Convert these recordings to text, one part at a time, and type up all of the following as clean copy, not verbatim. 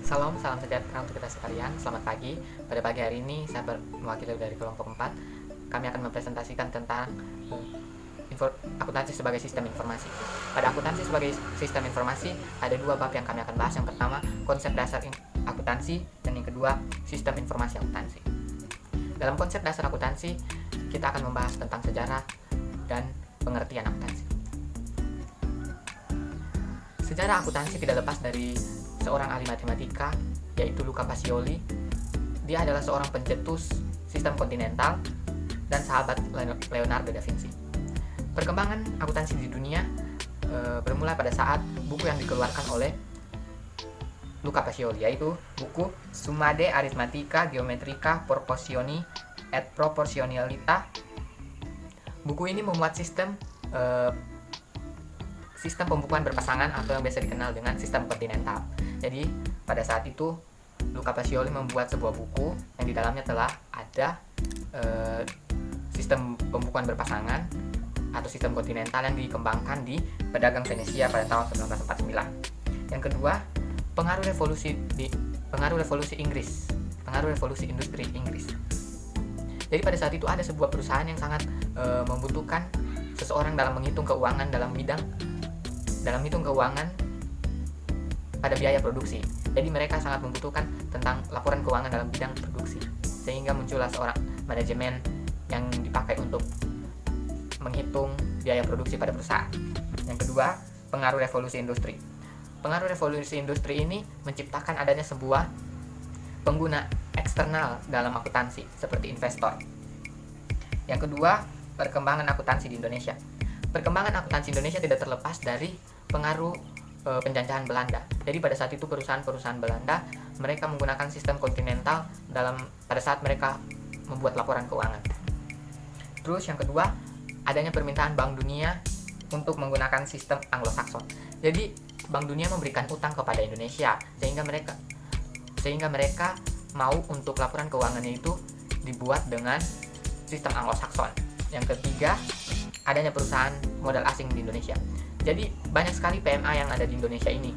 Salam sejahtera untuk kita sekalian. Selamat pagi. Pada pagi hari ini saya mewakili dari kelompok 4. Kami akan mempresentasikan tentang akuntansi sebagai sistem informasi. Pada akuntansi sebagai sistem informasi ada dua bab yang kami akan bahas. Yang pertama, konsep dasar akuntansi, dan yang kedua, sistem informasi akuntansi. Dalam konsep dasar akuntansi, kita akan membahas tentang sejarah dan pengertian akuntansi. Sejarah akuntansi tidak lepas dari seorang ahli matematika, yaitu Luca Pacioli. Dia adalah seorang pencetus sistem kontinental dan sahabat Leonardo da Vinci. Perkembangan akuntansi di dunia bermula pada saat buku yang dikeluarkan oleh Luca Pacioli, yaitu buku Summa de Arithmetica Geometrica Proportioni et Proportionalita. Buku ini memuat sistem pembukuan berpasangan atau yang biasa dikenal dengan sistem kontinental. Jadi pada saat itu Luca Pacioli membuat sebuah buku yang di dalamnya telah ada sistem pembukuan berpasangan atau sistem kontinental yang dikembangkan di pedagang Venesia pada tahun 1949. Yang kedua, pengaruh revolusi Inggris, pengaruh revolusi industri Inggris. Jadi pada saat itu ada sebuah perusahaan yang sangat membutuhkan seseorang dalam menghitung keuangan dalam hitung keuangan pada biaya produksi. Jadi mereka sangat membutuhkan tentang laporan keuangan dalam bidang produksi, sehingga muncullah seorang manajemen yang dipakai untuk menghitung biaya produksi pada perusahaan. Yang kedua, pengaruh revolusi industri. Pengaruh revolusi industri ini menciptakan adanya sebuah pengguna eksternal dalam akuntansi seperti investor. Yang kedua, perkembangan akuntansi di Indonesia. Perkembangan akuntansi Indonesia tidak terlepas dari pengaruh penjajahan Belanda. Jadi pada saat itu perusahaan-perusahaan Belanda mereka menggunakan sistem kontinental pada saat mereka membuat laporan keuangan. Terus yang kedua, adanya permintaan Bank Dunia untuk menggunakan sistem Anglo-Saxon. Jadi Bank Dunia memberikan utang kepada Indonesia sehingga mereka mau untuk laporan keuangannya itu dibuat dengan sistem Anglo-Saxon. Yang ketiga, adanya perusahaan modal asing di Indonesia. Jadi banyak sekali PMA yang ada di Indonesia ini.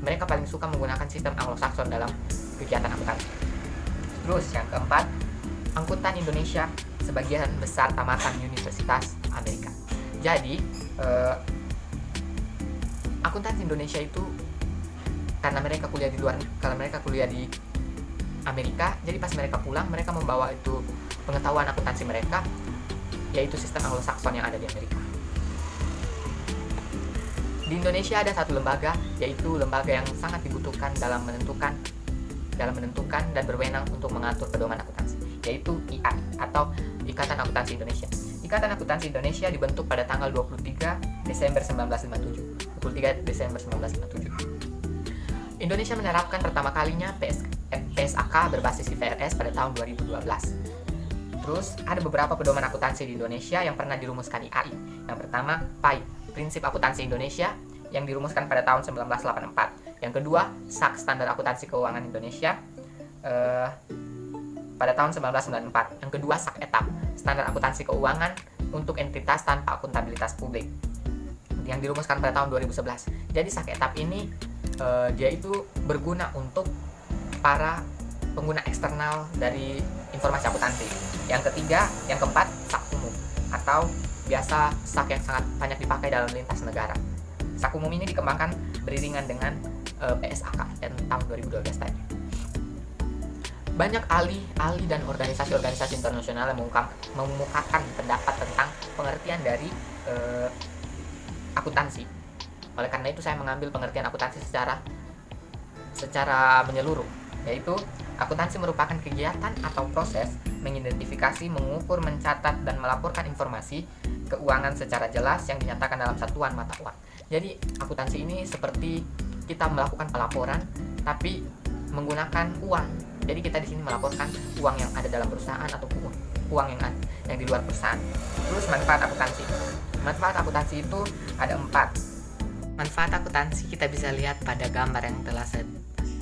Mereka paling suka menggunakan sistem Anglo-Saxon dalam kegiatan akuntansi. Terus yang keempat, angkutan Indonesia sebagian besar tamatan Universitas Amerika. Jadi akuntansi Indonesia itu karena mereka kuliah di Amerika, jadi pas mereka pulang mereka membawa itu pengetahuan akuntansi mereka, yaitu sistem Anglo-Saxon yang ada di Amerika. Di Indonesia ada satu lembaga, yaitu lembaga yang sangat dibutuhkan dalam menentukan dan berwenang untuk mengatur pedoman akuntansi, yaitu IAI atau Ikatan Akuntansi Indonesia. Ikatan Akuntansi Indonesia dibentuk pada tanggal 23 Desember 1957. Indonesia menerapkan pertama kalinya PSAK berbasis IFRS pada tahun 2012. Terus ada beberapa pedoman akuntansi di Indonesia yang pernah dirumuskan IAI. Yang pertama, PAI, Prinsip Akuntansi Indonesia, yang dirumuskan pada tahun 1984. Yang kedua, SAK, Standar Akuntansi Keuangan Indonesia, pada tahun 1994. Yang kedua, SAK Etap, Standar Akuntansi Keuangan untuk entitas tanpa akuntabilitas publik, yang dirumuskan pada tahun 2011. Jadi SAK Etap ini dia itu berguna untuk para pengguna eksternal dari informasi akuntansi. Yang keempat, SAK umum atau biasa SAK yang sangat banyak dipakai dalam lintas negara. SAK umum ini dikembangkan beriringan dengan PSAK dan tahun 2012 tadi. Banyak ahli dan organisasi-organisasi internasional yang mengemukakan pendapat tentang pengertian dari akuntansi. Oleh karena itu saya mengambil pengertian akuntansi secara menyeluruh, yaitu akuntansi merupakan kegiatan atau proses mengidentifikasi, mengukur, mencatat, dan melaporkan informasi keuangan secara jelas yang dinyatakan dalam satuan mata uang. Jadi akuntansi ini seperti kita melakukan pelaporan tapi menggunakan uang. Jadi kita di sini melaporkan uang yang ada dalam perusahaan atau uang yang di luar perusahaan. Terus manfaat akuntansi. Manfaat akuntansi itu ada 4. Manfaat akuntansi kita bisa lihat pada gambar yang telah saya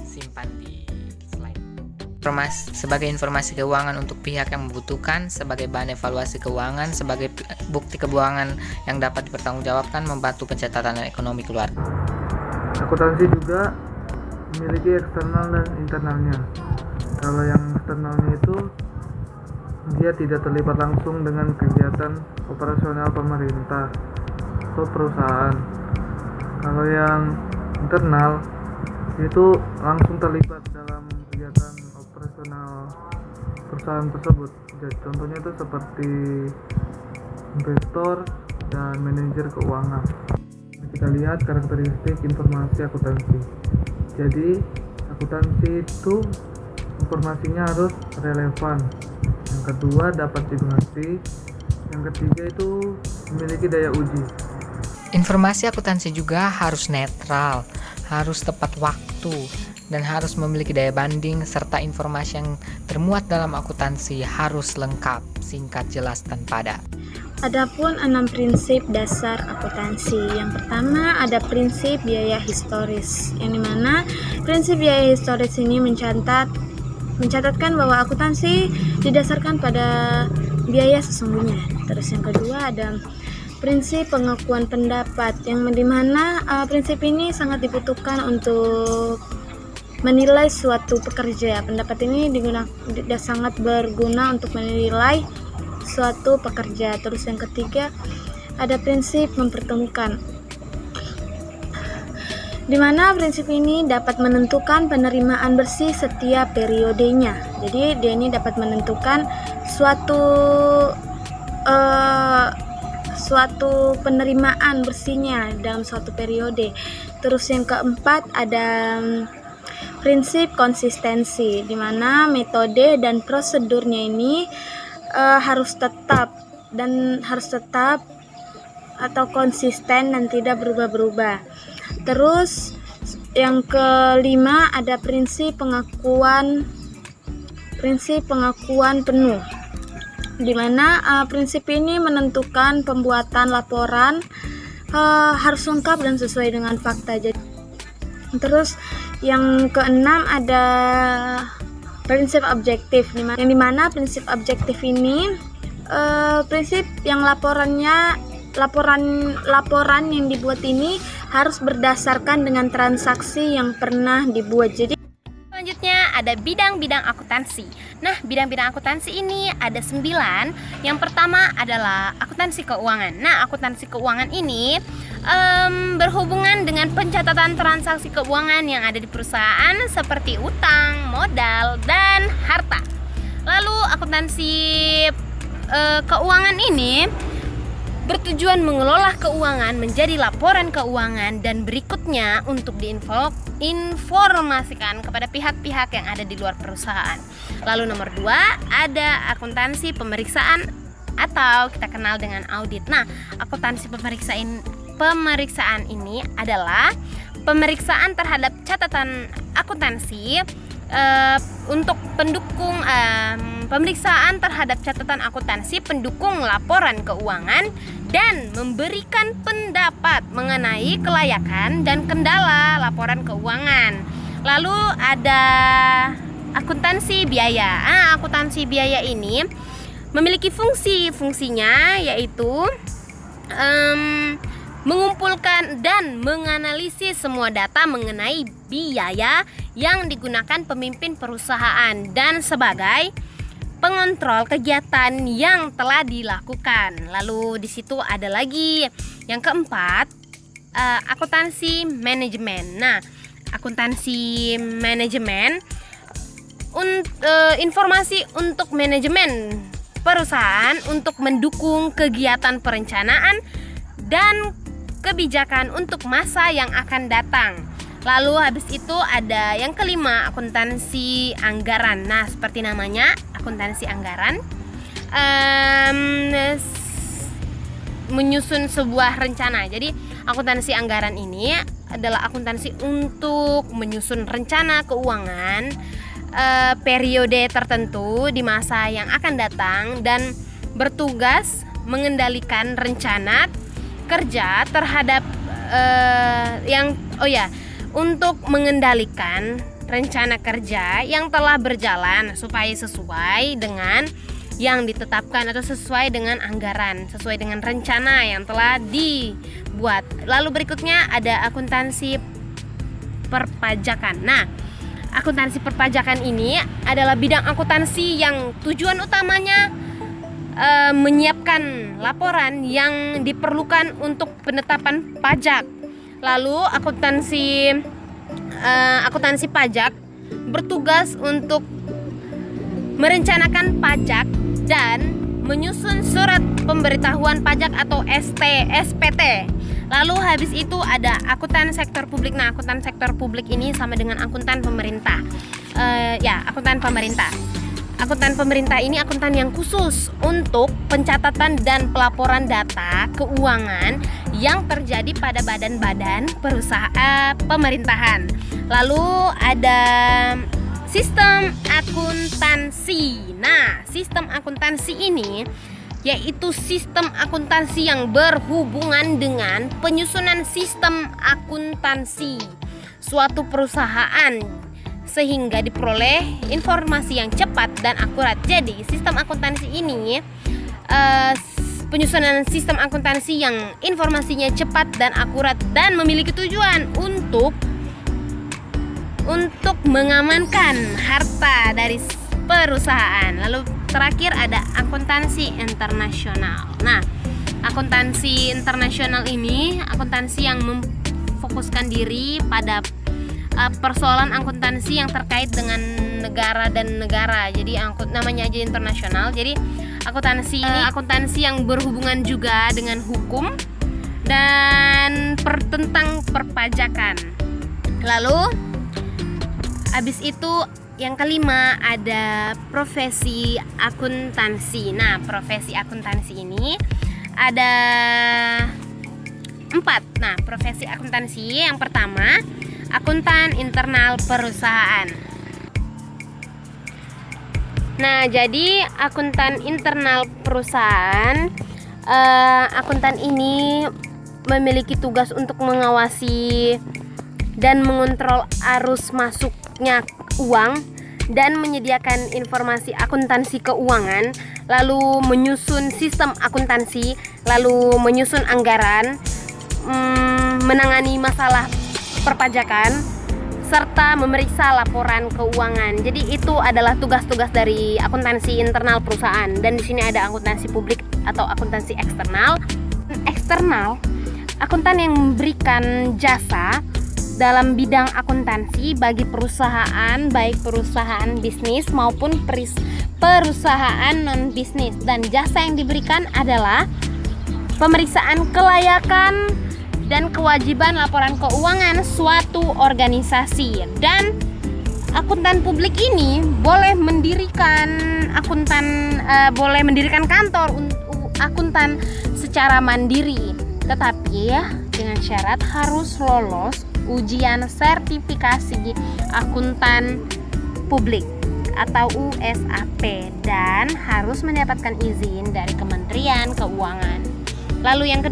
simpan di slide. Sebagai informasi keuangan untuk pihak yang membutuhkan, sebagai bahan evaluasi keuangan, sebagai bukti keuangan yang dapat dipertanggungjawabkan, membantu pencatatan ekonomi keluarga. Akuntansi juga memiliki eksternal dan internalnya. Kalau yang eksternalnya itu dia tidak terlibat langsung dengan kegiatan operasional pemerintah atau perusahaan. Kalau yang internal itu langsung terlibat dalam kegiatan operasional perusahaan tersebut. Jadi contohnya itu seperti investor dan manajer keuangan. Kita lihat karakteristik informasi akuntansi. Jadi akuntansi itu informasinya harus relevan. Yang kedua dapat dimengerti. Yang ketiga itu memiliki daya uji. Informasi akuntansi juga harus netral, harus tepat waktu, dan harus memiliki daya banding, serta informasi yang termuat dalam akuntansi harus lengkap, singkat, jelas, dan padat. Adapun 6 prinsip dasar akuntansi. Yang pertama ada prinsip biaya historis, yang dimana prinsip biaya historis ini mencatatkan bahwa akuntansi didasarkan pada biaya sesungguhnya. Terus yang kedua ada prinsip pengakuan pendapat, yang dimana prinsip ini sangat dibutuhkan untuk menilai suatu pekerja. Pendapat ini sangat berguna untuk menilai suatu pekerja. Terus yang ketiga ada prinsip mempertemukan, di mana prinsip ini dapat menentukan penerimaan bersih setiap periodenya. Jadi dia ini dapat menentukan suatu penerimaan bersihnya dalam suatu periode. Terus yang keempat ada prinsip konsistensi, di mana metode dan prosedurnya ini harus tetap atau konsisten dan tidak berubah-ubah. Terus yang kelima ada prinsip pengakuan penuh, di mana prinsip ini menentukan pembuatan laporan harus lengkap dan sesuai dengan fakta. Terus yang keenam ada prinsip objektif, yang dimana prinsip objektif ini prinsip yang laporan yang dibuat ini harus berdasarkan dengan transaksi yang pernah dibuat. Jadi selanjutnya ada bidang-bidang akuntansi. Nah, bidang-bidang akuntansi ini ada 9. Yang pertama adalah akuntansi keuangan. Nah, akuntansi keuangan ini berhubungan dengan pencatatan transaksi keuangan yang ada di perusahaan seperti utang, modal, dan harta. Lalu akuntansi keuangan ini bertujuan mengelola keuangan menjadi laporan keuangan dan berikutnya untuk diinformasikan kepada pihak-pihak yang ada di luar perusahaan. Lalu nomor 2 ada akuntansi pemeriksaan atau kita kenal dengan audit. Nah, akuntansi pemeriksaan ini adalah pemeriksaan terhadap catatan akuntansi untuk pendukung pemeriksaan terhadap catatan akuntansi pendukung laporan keuangan dan memberikan pendapat mengenai kelayakan dan kendala laporan keuangan. Lalu ada akuntansi biaya. Akuntansi biaya ini memiliki fungsinya yaitu mengumpulkan dan menganalisis semua data mengenai biaya yang digunakan pemimpin perusahaan dan sebagai pengontrol kegiatan yang telah dilakukan. Lalu di situ ada lagi yang keempat, akuntansi manajemen. Nah, akuntansi manajemen informasi untuk manajemen perusahaan untuk mendukung kegiatan perencanaan dan kebijakan untuk masa yang akan datang. Lalu habis itu ada yang kelima, akuntansi anggaran. Nah, seperti namanya, akuntansi anggaran menyusun sebuah rencana. Jadi akuntansi anggaran ini adalah akuntansi untuk menyusun rencana keuangan periode tertentu di masa yang akan datang dan bertugas mengendalikan rencana kerja terhadap untuk mengendalikan rencana kerja yang telah berjalan supaya sesuai dengan yang ditetapkan atau sesuai dengan anggaran, sesuai dengan rencana yang telah dibuat. Lalu berikutnya ada akuntansi perpajakan. Nah, akuntansi perpajakan ini adalah bidang akuntansi yang tujuan utamanya menyiapkan laporan yang diperlukan untuk penetapan pajak. Lalu akuntansi pajak bertugas untuk merencanakan pajak dan menyusun surat pemberitahuan pajak atau SPT. Lalu habis itu ada akuntan sektor publik. Nah, akuntan sektor publik ini sama dengan akuntan pemerintah. Akuntan pemerintah. Akuntan pemerintah ini akuntan yang khusus untuk pencatatan dan pelaporan data keuangan yang terjadi pada badan-badan perusahaan pemerintahan. Lalu ada sistem akuntansi. Nah, sistem akuntansi ini yaitu sistem akuntansi yang berhubungan dengan penyusunan sistem akuntansi suatu perusahaan sehingga diperoleh informasi yang cepat dan akurat. Jadi, sistem akuntansi ini penyusunan sistem akuntansi yang informasinya cepat dan akurat dan memiliki tujuan untuk mengamankan harta dari perusahaan. Lalu terakhir ada akuntansi internasional. Nah, akuntansi internasional ini akuntansi yang memfokuskan diri pada persoalan akuntansi yang terkait dengan negara dan negara. Jadi namanya aja internasional. Jadi akuntansi yang berhubungan juga dengan hukum dan tentang perpajakan. Lalu habis itu yang kelima ada profesi akuntansi. Nah, profesi akuntansi ini ada 4. Nah, profesi akuntansi yang pertama akuntan internal perusahaan. Nah, jadi akuntan internal perusahaan, akuntan ini memiliki tugas untuk mengawasi dan mengontrol arus masuknya uang dan menyediakan informasi akuntansi keuangan, lalu menyusun sistem akuntansi, lalu menyusun anggaran, menangani masalah perpajakan, serta memeriksa laporan keuangan. Jadi itu adalah tugas-tugas dari akuntansi internal perusahaan. Dan di sini ada akuntansi publik atau akuntansi eksternal. Eksternal, akuntan yang memberikan jasa dalam bidang akuntansi bagi perusahaan, baik perusahaan bisnis maupun perusahaan non bisnis. Dan jasa yang diberikan adalah pemeriksaan kelayakan dan kewajiban laporan keuangan suatu organisasi. Dan akuntan publik ini boleh mendirikan kantor untuk akuntan secara mandiri, tetapi dengan syarat harus lolos ujian sertifikasi akuntan publik atau USAP dan harus mendapatkan izin dari Kementerian Keuangan. Lalu yang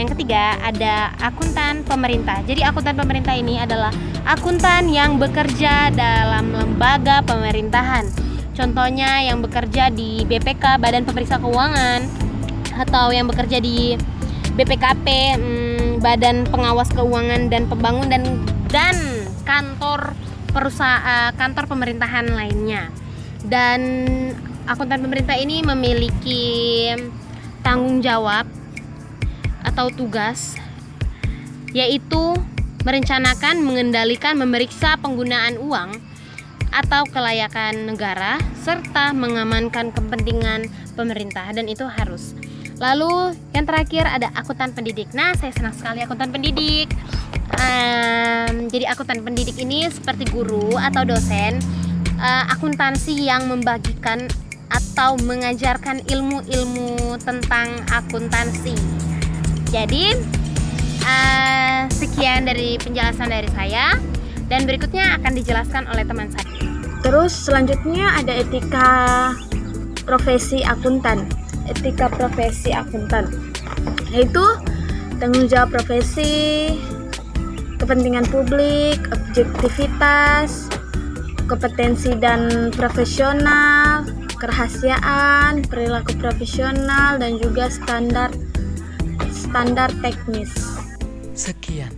ketiga ada akuntan pemerintah. Jadi akuntan pemerintah ini adalah akuntan yang bekerja dalam lembaga pemerintahan. Contohnya yang bekerja di BPK, Badan Pemeriksa Keuangan, atau yang bekerja di BPKP, Badan Pengawas Keuangan dan Pembangunan, dan kantor pemerintahan lainnya. Dan akuntan pemerintah ini memiliki tanggung jawab atau tugas, yaitu merencanakan, mengendalikan, memeriksa penggunaan uang atau kelayakan negara, serta mengamankan kepentingan pemerintah, dan itu harus. Lalu yang terakhir ada akuntan pendidik. Nah, saya senang sekali akuntan pendidik. Jadi akuntan pendidik ini seperti guru atau dosen, akuntansi yang membagikan atau mengajarkan ilmu-ilmu tentang akuntansi. Jadi sekian dari penjelasan dari saya, dan berikutnya akan dijelaskan oleh teman saya. Terus selanjutnya ada etika profesi akuntan. Etika profesi akuntan yaitu tanggung jawab profesi, kepentingan publik, objektivitas, kompetensi dan profesional, kerahasiaan, perilaku profesional, dan juga standar teknis. Sekian